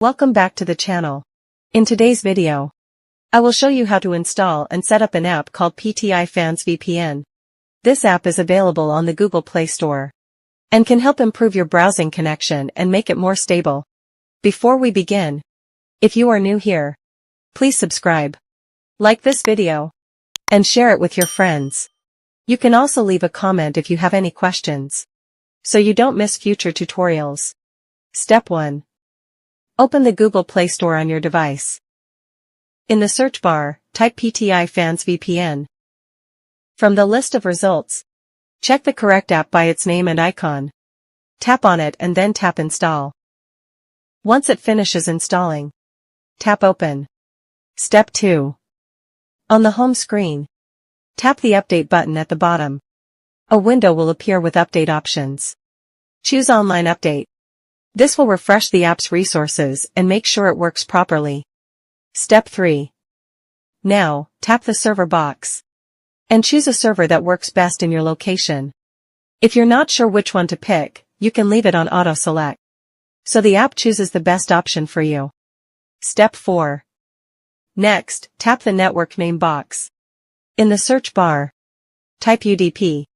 Welcome back to the channel. In today's video, I will show you how to install and set up an app called PTI Fans VPN. This app is available on the Google Play Store and can help improve your browsing connection and make it more stable. Before we begin, if you are new here, please subscribe, like this video, and share it with your friends. You can also leave a comment if you have any questions, so you don't miss future tutorials. Step 1. Open the Google Play Store on your device. In the search bar, type PTI Fans VPN. From the list of results, check the correct app by its name and icon. Tap on it and then tap Install. Once it finishes installing, tap Open. Step 2. On the home screen, tap the Update button at the bottom. A window will appear with update options. Choose Online Update. This will refresh the app's resources and make sure it works properly. Step 3. Now, tap the server box and choose a server that works best in your location. If you're not sure which one to pick, you can leave it on auto select, so the app chooses the best option for you. Step 4. Next, tap the network name box. In the search bar, type UDP.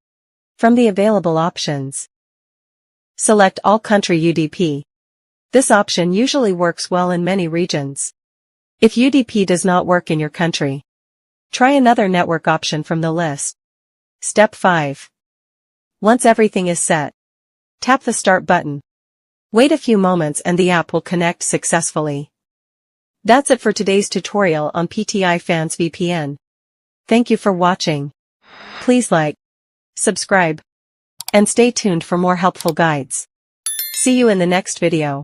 From the available options, select All Country UDP. This option usually works well in many regions. If UDP does not work in your country, try another network option from the list. Step 5. Once everything is set, tap the Start button. Wait a few moments and the app will connect successfully. That's it for today's tutorial on PTI Fans VPN. Thank you for watching. Please like, subscribe, and stay tuned for more helpful guides. See you in the next video.